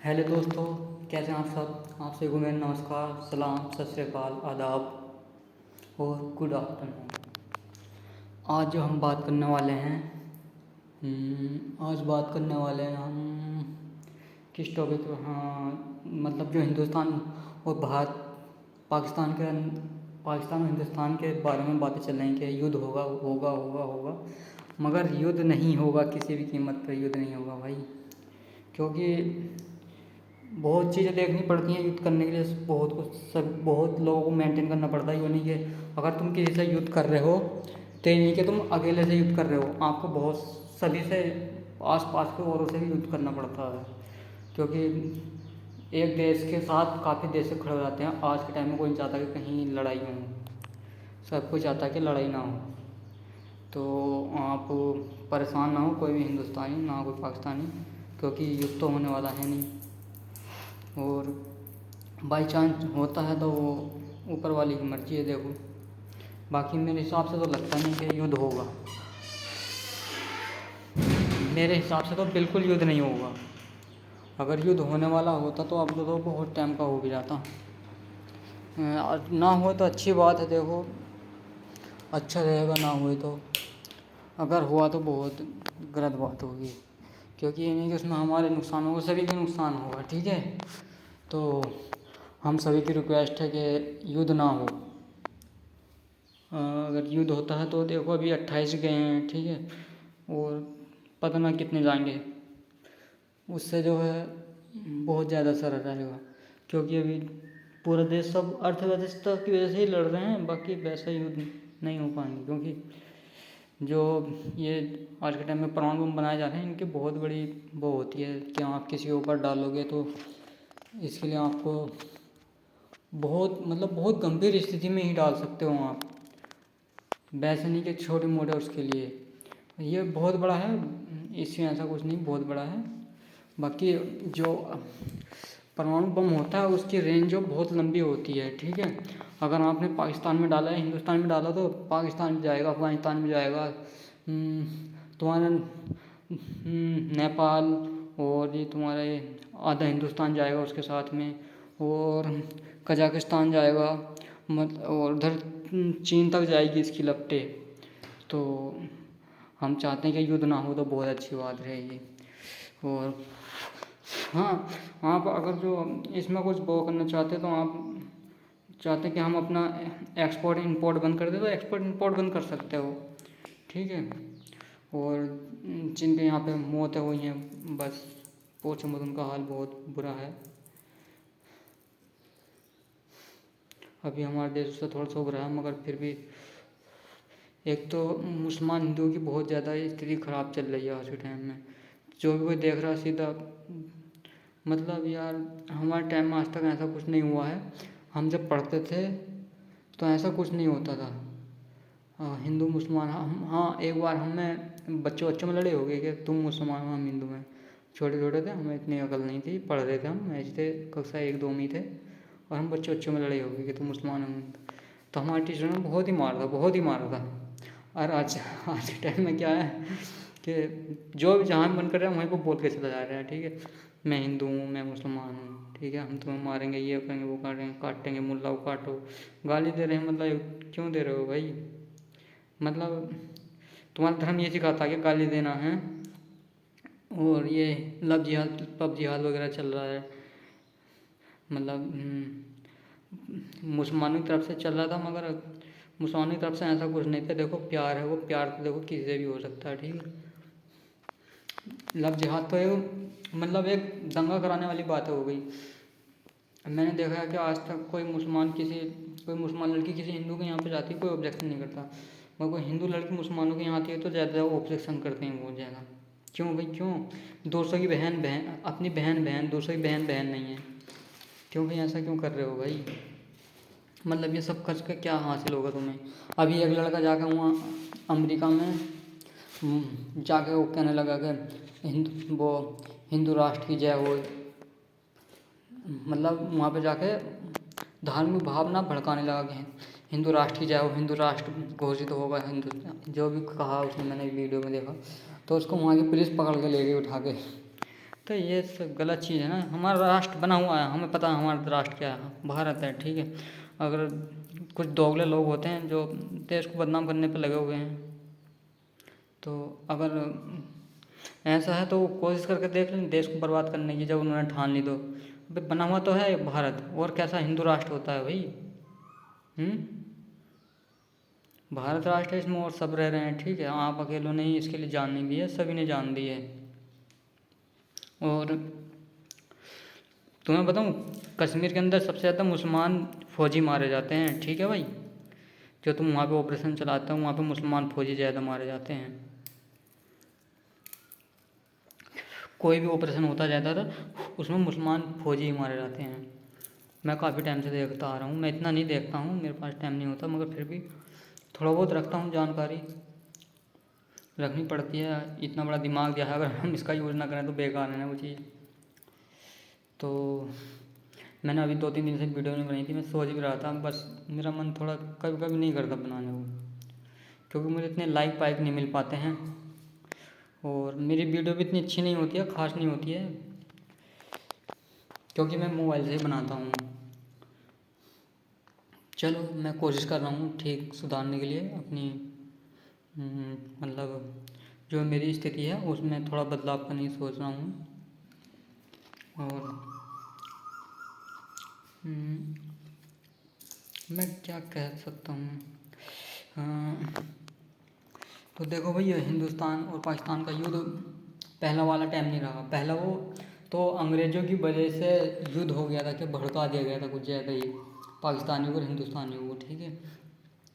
Hello दोस्तों, कैसे हैं आप सब। आप सभी को मेरा नमस्कार, सलाम, सत श्री अकाल, आदाब और गुड आफ्टरनून। आज जो हम बात करने वाले हैं आज बात करने वाले हैं हम किस टॉपिक पर। हाँ, मतलब जो हिंदुस्तान और भारत, पाकिस्तान और हिंदुस्तान के बारे में बातें चल रही हैं कि युद्ध होगा होगा होगा होगा। मगर युद्ध नहीं होगा, किसी भी कीमत पर युद्ध नहीं होगा भाई। क्योंकि बहुत चीज़ें देखनी पड़ती हैं युद्ध करने के लिए। बहुत कुछ, सब बहुत लोगों को मेंटेन करना पड़ता है। ये नहीं कि अगर तुम किसी से युद्ध कर रहे हो तो ये नहीं कि तुम अकेले से युद्ध कर रहे हो, आपको बहुत सभी से, आस पास के औरों से भी युद्ध करना पड़ता है। क्योंकि एक देश के साथ काफ़ी देश खड़े हो जाते हैं। आज के टाइम में कोई नहीं चाहता कि कहीं लड़ाई हो, सब कोई चाहता है कि लड़ाई ना हो। तो आप परेशान ना हो, कोई भी हिंदुस्तानी ना कोई पाकिस्तानी, क्योंकि युद्ध तो होने वाला है नहीं। और बाई चांस होता है तो वो ऊपर वाली की मर्ज़ी है, देखो। बाकी मेरे हिसाब से तो लगता नहीं कि युद्ध होगा। मेरे हिसाब से तो बिल्कुल युद्ध नहीं होगा। अगर युद्ध होने वाला होता तो अब तो बहुत टाइम का हो भी जाता। ना हो तो अच्छी बात है, देखो, अच्छा रहेगा। ना हुए तो, अगर हुआ तो बहुत गलत बात होगी। क्योंकि ये नहीं कि उसमें हमारे नुकसान होगा, सभी के नुकसान होगा, ठीक है। तो हम सभी की रिक्वेस्ट है कि युद्ध ना हो। अगर युद्ध होता है तो देखो, अभी 28 गए हैं, ठीक है, और पता ना कितने जाएंगे। उससे जो है बहुत ज़्यादा असर आ जाएगा। क्योंकि अभी पूरा देश सब अर्थव्यवस्था की वजह से ही लड़ रहे हैं, बाकी वैसा युद्ध नहीं हो पाएंगे। क्योंकि जो ये आज के टाइम में परमाणु बम बनाए जा रहे हैं, इनकी बहुत बड़ी वो होती है कि आप किसी के ऊपर डालोगे तो इसके लिए आपको बहुत, मतलब बहुत गंभीर स्थिति में ही डाल सकते हो आप। वैसे नहीं कि छोटे मोटे उसके लिए ये बहुत बड़ा है, इसमें ऐसा कुछ नहीं, बहुत बड़ा है। बाकी जो परमाणु बम होता है उसकी रेंज जो बहुत लंबी होती है, ठीक है। अगर आपने पाकिस्तान में डाला है, हिंदुस्तान में डाला तो पाकिस्तान में जाएगा, अफगानिस्तान में जाएगा, तुम्हारा नेपाल, और ये तुम्हारा ये आधा हिंदुस्तान जाएगा उसके साथ में, और कजाकिस्तान जाएगा, और उधर चीन तक जाएगी इसकी लपटें। तो हम चाहते हैं कि युद्ध ना हो तो बहुत अच्छी बात रहेगी। और हाँ, आप अगर जो इसमें कुछ वो करना चाहते तो आप चाहते हैं कि हम अपना एक्सपोर्ट इंपोर्ट बंद कर दें तो एक्सपोर्ट इंपोर्ट बंद कर सकते हो, ठीक है। और जिनके यहाँ पे मौतें हुई हैं, बस पूछो मत, उनका हाल बहुत बुरा है। अभी हमारे देश से थोड़ा सा उभरा है, मगर फिर भी एक तो मुसलमान हिंदुओं की बहुत ज़्यादा स्थिति ख़राब चल रही है आज के टाइम में। जो भी कोई देख रहा है सीधा, मतलब यार, हमारे टाइम में आज तक ऐसा कुछ नहीं हुआ है। हम जब पढ़ते थे तो ऐसा कुछ नहीं होता था। हिंदू मुसलमान, हम, हाँ, एक बार हमें बच्चों में लड़े हो गए कि तुम मुसलमान हो हम हिंदू हैं। छोटे छोटे थे, हमें इतनी अकल नहीं थी, पढ़ रहे थे हम, ऐसे थे, कक्षा 1-2 में ही थे, और हम बच्चों में लड़े हो गए कि तुम मुसलमान हो। तो हमारे टीचर ने बहुत ही मारा था, बहुत ही मारा था। और आज आज के टाइम में क्या है कि जो भी जहाँ मन कर रहा है वहीं को बोल के चला जा रहा है, ठीक है, मैं हिंदू हूँ, मैं मुसलमान हूँ, ठीक है, हम तुम्हें मारेंगे, ये करेंगे, वो करेंगे, काटेंगे, मुल्ला को काटो, गाली दे रहे हैं। मतलब क्यों दे रहे हो भाई? मतलब तुम्हारा धर्म ये सिखाता है कि गाली देना है, और ये लव जिहाद, पब जिहाद वगैरह चल रहा है। मतलब मुसलमानों की तरफ से चल रहा था, मगर मुसलमानों की तरफ से ऐसा कुछ नहीं था। देखो, प्यार है, वो प्यार तो देखो किसी से भी हो सकता है, ठीक है। लव जिहाद तो मतलब एक दंगा कराने वाली बात हो गई। मैंने देखा है कि आज तक कोई मुसलमान लड़की किसी हिंदू के यहाँ पे जाती है, कोई ऑब्जेक्शन नहीं करता। मगर कोई हिंदू लड़की मुसलमानों के यहाँ आती है तो ज़्यादा ऑब्जेक्शन करते हैं बहुत ज़्यादा। क्यों भाई, क्यों? दोस्तों की बहन अपनी बहन, दोस्तों की बहन नहीं है। क्यों भाई, ऐसा क्यों कर रहे हो भाई? मतलब ये सब खर्च का क्या हासिल होगा तुम्हें? अभी एक लड़का जाकर वहाँ अमेरिका में जाके वो कहने लगा कि हिंदू राष्ट्र की जय हो। मतलब वहाँ पे जाके धार्मिक भावना भड़काने लगा कि हिंदू राष्ट्र की जय हो, हिंदू राष्ट्र घोषित होगा, हिंदू जो भी कहा उसने, मैंने वीडियो में देखा। तो उसको वहाँ की पुलिस पकड़ के ले गई उठा के। तो ये सब गलत चीज़ है ना। हमारा राष्ट्र बना हुआ है, हमें पता है हमारा राष्ट्र क्या है, भारत है, ठीक है। अगर कुछ दोगले लोग होते हैं जो देश को बदनाम करने पे लगे हुए हैं, तो अगर ऐसा है तो कोशिश करके देख लें देश को बर्बाद करने की, जब उन्होंने ठान ली तो। अबे बना हुआ तो है भारत, और कैसा हिंदू राष्ट्र होता है भाई। भारत राष्ट्र है, इसमें और सब रह रहे हैं, ठीक है। आप अकेलों ने ही इसके लिए जान नहीं दी है, सभी ने जान दी है। और तुम्हें बताऊं, कश्मीर के अंदर सबसे ज़्यादा मुसलमान फौजी मारे जाते हैं, ठीक है भाई। जो तुम वहाँ पे ऑपरेशन चलाते हो, वहाँ पे मुसलमान फौजी ज़्यादा मारे जाते हैं। कोई भी ऑपरेशन होता है ज़्यादातर, उसमें मुसलमान फौजी ही मारे जाते हैं। मैं काफ़ी टाइम से देखता आ रहा हूँ, मैं इतना नहीं देखता हूँ, मेरे पास टाइम नहीं होता, मगर फिर भी थोड़ा बहुत रखता हूँ, जानकारी रखनी पड़ती है। इतना बड़ा दिमाग दिया है, अगर हम इसका यूज़ ना करें तो बेकार है ना वो चीज़। तो मैंने अभी 2-3 दिन से वीडियो नहीं बनाई थी, मैं सोच भी रहा था, बस मेरा मन थोड़ा कभी कभी नहीं करता बनाने को, क्योंकि मुझे इतने लाइक पाइक नहीं मिल पाते हैं, और मेरी वीडियो भी इतनी अच्छी नहीं होती है, ख़ास नहीं होती है, क्योंकि मैं मोबाइल से ही बनाता हूँ। चलो, मैं कोशिश कर रहा हूँ ठीक सुधारने के लिए अपनी, मतलब जो मेरी स्थिति है उसमें थोड़ा बदलाव करने की सोच रहा हूँ। और मैं क्या कह सकता हूँ, तो देखो भैया, हिंदुस्तान और पाकिस्तान का युद्ध पहला वाला टाइम नहीं रहा। पहला वो तो अंग्रेज़ों की वजह से युद्ध हो गया था, कि भड़का दिया गया था कुछ ज़्यादा ही पाकिस्तानियों को और हिंदुस्तानियों को, ठीक है।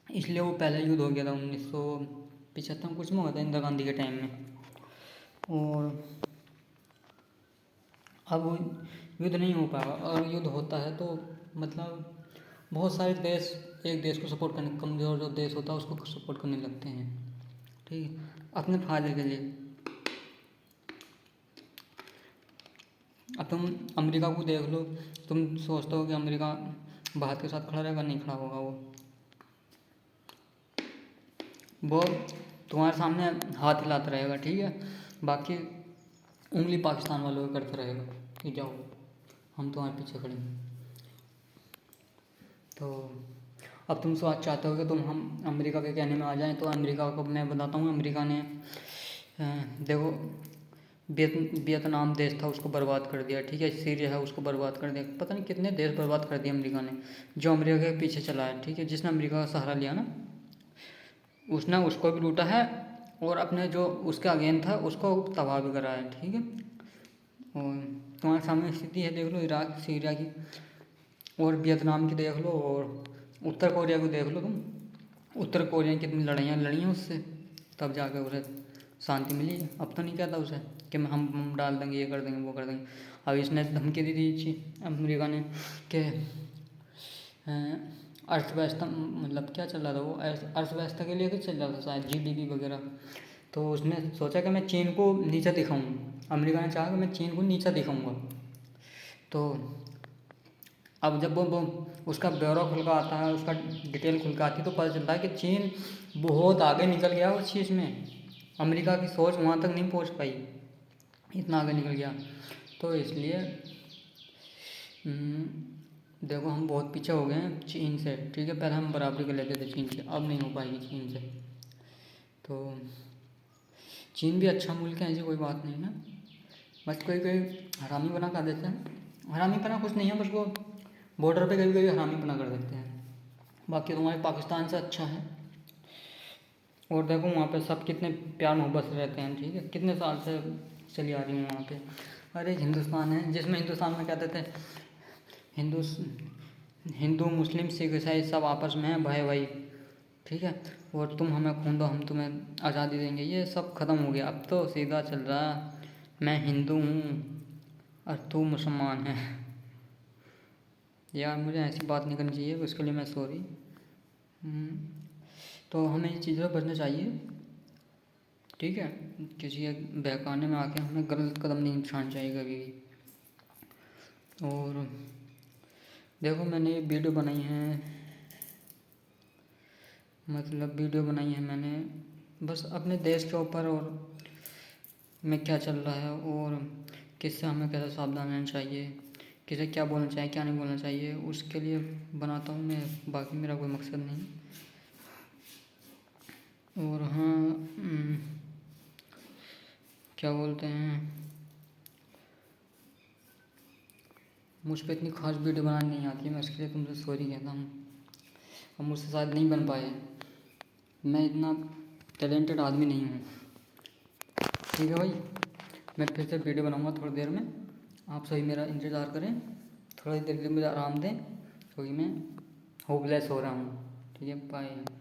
इसलिए वो पहला युद्ध हो गया था 1975 कुछ में हुआ था, इंदिरा गांधी के टाइम में। और अब युद्ध नहीं हो पाएगा, और युद्ध होता है तो मतलब बहुत सारे देश एक देश को सपोर्ट करने, कमज़ोर जो देश होता है उसको सपोर्ट करने लगते हैं, ठीक है, अपने फायदे के लिए। अब तुम अमेरिका को देख लो, तुम सोचते हो कि अमेरिका भारत के साथ खड़ा रहेगा, नहीं खड़ा होगा। वो तुम्हारे सामने हाथ हिलाता रहेगा, ठीक है, बाकी उंगली पाकिस्तान वालों को करता रहेगा कि जाओ हम तुम्हारे पीछे खड़े हैं। तो अब तुम सोच चाहते हो कि तुम हम अमेरिका के कहने में आ जाएं, तो अमेरिका को मैं बताता हूँ, अमेरिका ने देखो वियतनाम देश था उसको बर्बाद कर दिया, ठीक है, सीरिया है उसको बर्बाद कर दिया, पता नहीं कितने देश बर्बाद कर दिए अमेरिका ने, जो अमेरिका के पीछे चला है, ठीक है। जिसने अमेरिका का सहारा लिया ना, उसने उसको भी लूटा है, और अपने जो उसके अगेंस्ट था उसको तबाह भी करा है, ठीक है। और तुम्हारे सामने स्थिति है, देख लो इराक सीरिया की, और वियतनाम की देख लो, और उत्तर कोरिया को देख लो तुम। उत्तर कोरिया की कितनी लड़ाइयाँ लड़ी हैं उससे, तब जाके उसे शांति मिली है। अब तो नहीं कहता उसे कि हम डाल देंगे, ये कर देंगे, वो कर देंगे। अब इसने धमकी दी थी अमेरिका ने कि अर्थव्यवस्था, मतलब क्या चल रहा था वो, अर्थव्यवस्था के लिए कुछ चल रहा था शायद, जीडीपी वगैरह। तो उसने सोचा कि मैं चीन को नीचा दिखाऊँ, अमेरिका ने चाहा कि मैं चीन को नीचा दिखाऊँगा। तो अब जब वो उसका ब्यौरा खुल कर आता है, उसका डिटेल खुल कर आती है, तो पता चलता है कि चीन बहुत आगे निकल गया उस चीज़ में, अमेरिका की सोच वहाँ तक नहीं पहुँच पाई, इतना आगे निकल गया। तो इसलिए देखो हम बहुत पीछे हो गए हैं चीन से, ठीक है। पहले हम बराबरी कर लेते थे चीन से, अब नहीं हो पाएगी चीन से। तो चीन भी अच्छा मुल्क है, ऐसी कोई बात नहीं है, बस कोई कोई हरामी बना कर देते हैं। हरामी पना कुछ नहीं है, बस वो बॉर्डर पे कभी कभी हरामी पना कर देते हैं, बाकी तुम्हारे पाकिस्तान से अच्छा है। और देखो वहाँ पे सब कितने प्यार मोहब्बत से रहते हैं, ठीक है, कितने साल से चली आ रही हूँ वहाँ पे। अरे हिंदुस्तान है, जिसमें हिंदुस्तान में क्या कहते हैं, हिंदू मुस्लिम सिख ईसाई सब आपस में हैं भाई भाई, ठीक है। और तुम हमें खून दो, हम तुम्हें आज़ादी देंगे, ये सब ख़त्म हो गया। अब तो सीधा चल रहा है, मैं हिंदू हूँ और तू मुसलमान है। यार मुझे ऐसी बात नहीं करनी चाहिए, उसके लिए मैं सॉरी। तो हमें इन चीज़ों से बचना चाहिए, ठीक है। किसी के बहकाने में आके हमें गलत कदम नहीं उठाना चाहिए कभी भी। और देखो मैंने वीडियो बनाई है, मतलब वीडियो बनाई है मैंने बस अपने देश के ऊपर, और में क्या चल रहा है, और किससे हमें कैसा सावधान रहना चाहिए, किसे क्या बोलना चाहिए क्या नहीं बोलना चाहिए, उसके लिए बनाता हूँ मैं, बाकी मेरा कोई मकसद नहीं। और हाँ, क्या बोलते हैं, मुझ पर इतनी खास वीडियो बनानी नहीं आती है, मैं उसके लिए तुमसे सॉरी कहता हूँ। अब मुझसे शायद नहीं बन पाए, मैं इतना टैलेंटेड आदमी नहीं हूँ। ठीक है भाई, मैं फिर से वीडियो बनाऊँगा थोड़ी देर में, आप सभी मेरा इंतज़ार करें। थोड़ी देर के लिए मुझे आराम दें क्योंकि मैं होपलेस हो रहा हूँ। ठीक है, बाय।